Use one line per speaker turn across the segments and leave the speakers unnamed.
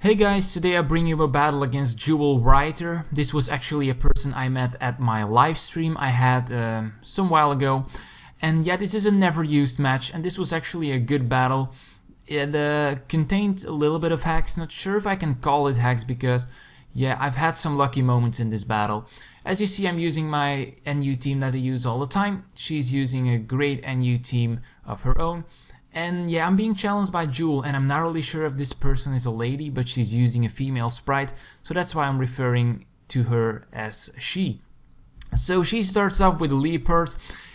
Hey guys, today I bring you a battle against jewelwriting. This was actually a person I met at my live stream I had some while ago. And yeah, this is a never used match, and this was actually a good battle. It contained a little bit of hacks, not sure if I can call it hacks because yeah, I've had some lucky moments in this battle. As you see, I'm using my NU team that I use all the time. She's using a great NU team of her own. And yeah, I'm being challenged by Jewel, and I'm not really sure if this person is a lady, but she's using a female sprite, so that's why I'm referring to her as she. So she starts off with a Leopard,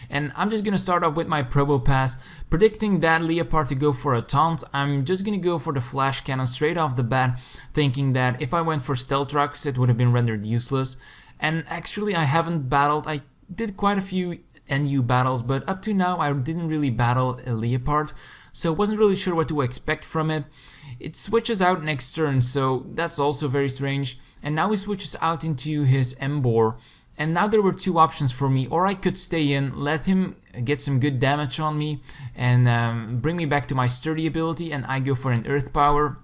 and I'm just gonna start off with my Probo Pass, predicting that Leopard to go for a taunt. I'm just gonna go for the flash cannon straight off the bat, thinking that if I went for Stealth Rocks, it would have been rendered useless. And actually, I haven't battled. I did quite a few NU battles, but up to now I didn't really battle a Leopard, so wasn't really sure what to expect from it. It switches out next turn, so that's also very strange. And now he switches out into his Embor, and now there were two options for me. Or I could stay in, let him get some good damage on me and bring me back to my sturdy ability, and I go for an Earth Power.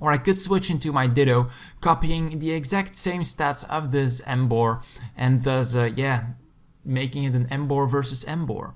Or I could switch into my Ditto, copying the exact same stats of this Embor, and thus yeah, making it an Embor versus Embor.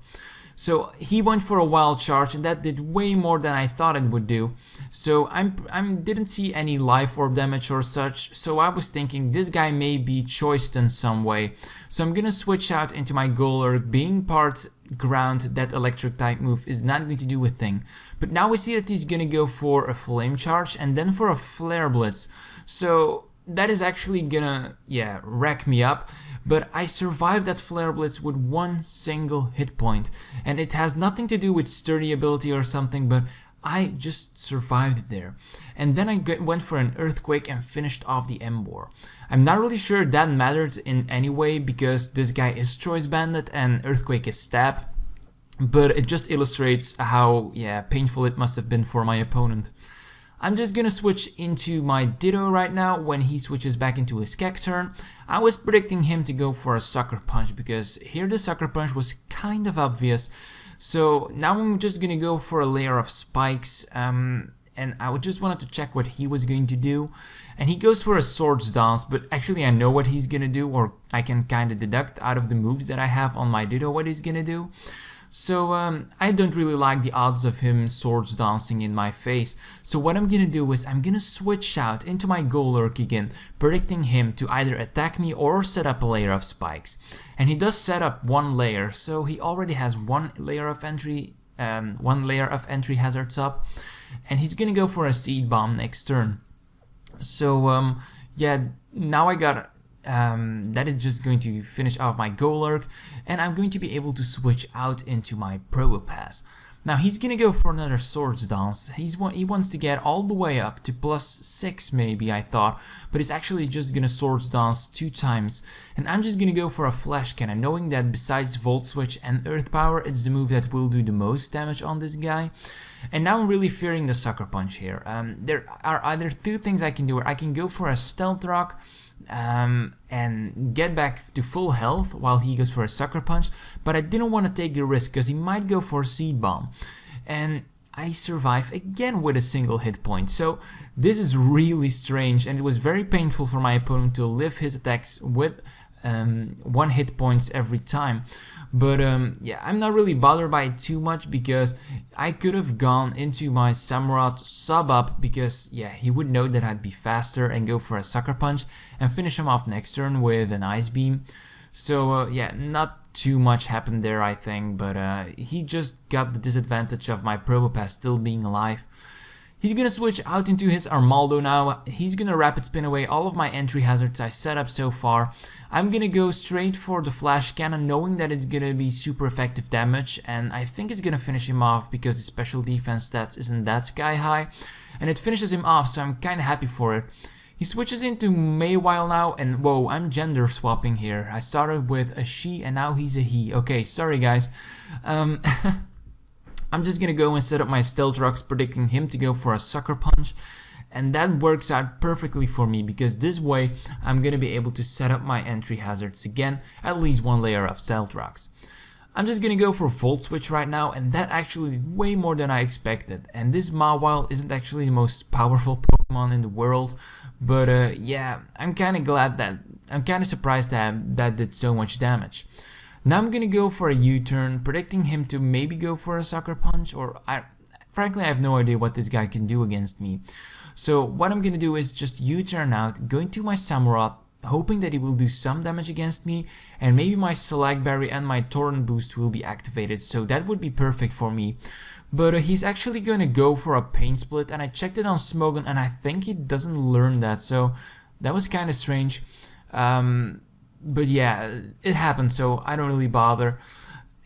So he went for a wild charge, and that did way more than I thought it would do. So I didn't see any life orb damage or such, so I was thinking this guy may be choiced in some way. So I'm gonna switch out into my Golurk. Being part ground, that electric type move is not going to do a thing. But now we see that he's gonna go for a flame charge and then for a flare blitz. So that is actually gonna, yeah, wreck me up. But I survived that flare blitz with one single hit point, and it has nothing to do with sturdy ability or something, but I just survived it there. And then I went for an earthquake and finished off the Embor. I'm not really sure that mattered in any way because this guy is choice banded and earthquake is stab, but it just illustrates how, yeah, painful it must have been for my opponent. I'm just gonna switch into my Ditto right now when he switches back into his Skek turn. I was predicting him to go for a Sucker Punch because here the Sucker Punch was kind of obvious. So now I'm just gonna go for a layer of spikes, and I just wanted to check what he was going to do. And he goes for a Swords Dance, but actually I know what he's gonna do, or I can kind of deduct out of the moves that I have on my Ditto what he's gonna do. So I don't really like the odds of him swords dancing in my face. So what I'm gonna do is I'm gonna switch out into my Golurk again, predicting him to either attack me or set up a layer of spikes. And he does set up one layer, so he already has one layer of entry hazards up, and he's gonna go for a Seed Bomb next turn. So yeah, now I got that is just going to finish off my Golurk, and I'm going to be able to switch out into my Probo Pass. Now he's gonna go for another Swords Dance. He wants to get all the way up to +6 maybe, I thought, but he's actually just gonna Swords Dance 2 times. And I'm just gonna go for a Flash Cannon, knowing that besides Volt Switch and Earth Power, it's the move that will do the most damage on this guy. And now I'm really fearing the Sucker Punch here. There are either two things I can do. I can go for a Stealth Rock and get back to full health while he goes for a Sucker Punch, but I didn't want to take the risk because he might go for a Seed Bomb, and I survive again with a single hit point. So this is really strange, and it was very painful for my opponent to live his attacks with 1 hit points every time. But yeah, I'm not really bothered by it too much because I could have gone into my Samurott sub up because yeah, he would know that I'd be faster and go for a Sucker Punch and finish him off next turn with an Ice Beam. So yeah, not too much happened there, I think, but he just got the disadvantage of my Probo Pass still being alive. He's gonna switch out into his Armaldo now. He's gonna rapid spin away all of my entry hazards I set up so far. I'm gonna go straight for the Flash Cannon, knowing that it's gonna be super effective damage, and I think it's gonna finish him off because his special defense stats isn't that sky high, and it finishes him off, so I'm kinda happy for it. He switches into Maywile now, and whoa, I'm gender swapping here. I started with a she and now he's a he. Okay, sorry guys. I'm just gonna go and set up my Stealth Rocks, predicting him to go for a Sucker Punch, and that works out perfectly for me because this way I'm gonna be able to set up my entry hazards again, at least one layer of Stealth Rocks. I'm just gonna go for Volt Switch right now, and that actually did way more than I expected. And this Mawile isn't actually the most powerful Pokemon Pokemon in the world, but yeah, I'm kind of surprised that did so much damage. Now I'm gonna go for a U-turn, predicting him to maybe go for a Sucker Punch, or frankly I have no idea what this guy can do against me. So what I'm gonna do is just U-turn out, go into my Samurott, hoping that he will do some damage against me, and maybe my Select Berry and my Torrent Boost will be activated, so that would be perfect for me. But he's actually gonna go for a Pain Split, and I checked it on Smogon and I think he doesn't learn that, so that was kind of strange. But yeah, it happened, so I don't really bother.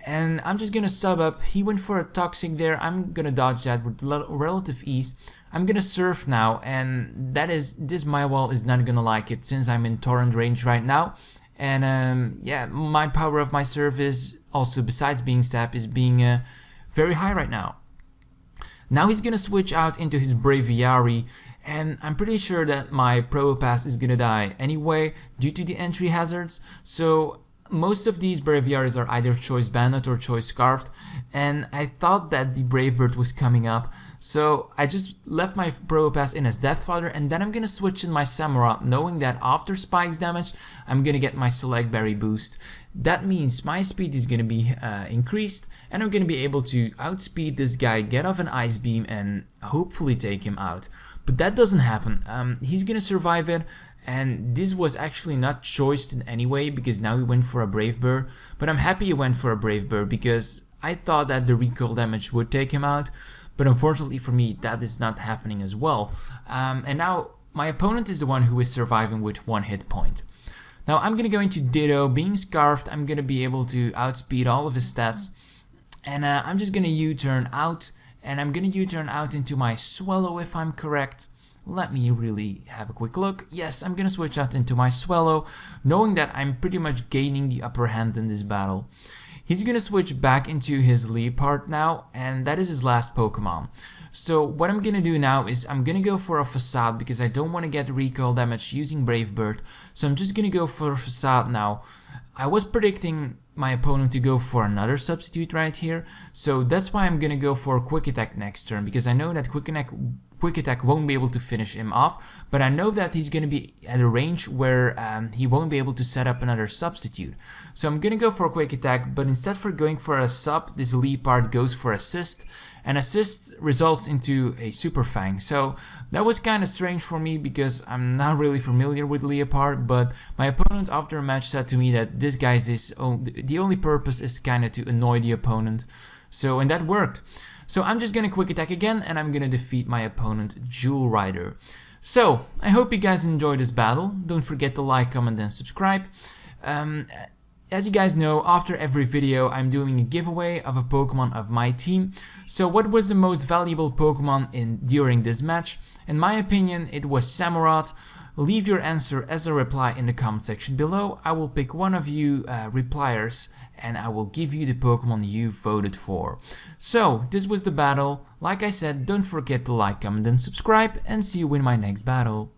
And I'm just gonna sub up. He went for a Toxic there. I'm gonna dodge that with relative ease. I'm gonna Surf now, and this Maiwall is not gonna like it since I'm in Torrent range right now. And yeah, my power of my Surf is also, besides being Stab, is being very high right now. Now he's gonna switch out into his Braviary, and I'm pretty sure that my Probopass is gonna die anyway due to the entry hazards. So most of these Braviaries are either Choice Banded or Choice Scarfed, and I thought that the Brave Bird was coming up, so I just left my Probopass in as Death Fodder, and then I'm gonna switch in my Samurott, knowing that after Spike's damage I'm gonna get my Select Berry boost. That means my speed is gonna be increased, and I'm gonna be able to outspeed this guy, get off an Ice Beam, and hopefully take him out. But that doesn't happen. He's gonna survive it. And this was actually not choiced in any way, because now he went for a Brave Bird, but I'm happy he went for a Brave Bird because I thought that the recoil damage would take him out, but unfortunately for me that is not happening as well. And now my opponent is the one who is surviving with 1 hit point. Now I'm gonna go into Ditto. Being Scarfed, I'm gonna be able to outspeed all of his stats, and I'm just gonna U-turn out, and I'm gonna U-turn out into my Swallow if I'm correct. Let me really have a quick look. Yes, I'm gonna switch out into my Swallow, knowing that I'm pretty much gaining the upper hand in this battle. He's gonna switch back into his Leopard now, and that is his last Pokemon. So what I'm gonna do now is I'm gonna go for a Facade, because I don't want to get recoil damage using Brave Bird. So I'm just gonna go for a Facade now. I was predicting my opponent to go for another substitute right here, so that's why I'm gonna go for Quick Attack next turn, because I know that Quick Attack won't be able to finish him off, but I know that he's going to be at a range where he won't be able to set up another substitute. So I'm going to go for a Quick Attack, but instead for going for a sub, this Leopard goes for Assist, and Assist results into a Super Fang. So that was kind of strange for me because I'm not really familiar with Leopard, but my opponent after a match said to me that this guy's the only purpose is kind of to annoy the opponent. So, and that worked. So I'm just gonna Quick Attack again, and I'm gonna defeat my opponent, Jewel Rider. So I hope you guys enjoyed this battle. Don't forget to like, comment, and subscribe. As you guys know, after every video I'm doing a giveaway of a Pokemon of my team. So what was the most valuable Pokemon during this match? In my opinion, it was Samurott. Leave your answer as a reply in the comment section below. I will pick one of you repliers, and I will give you the Pokemon you voted for. So this was the battle. Like I said, don't forget to like, comment, and subscribe, and see you in my next battle.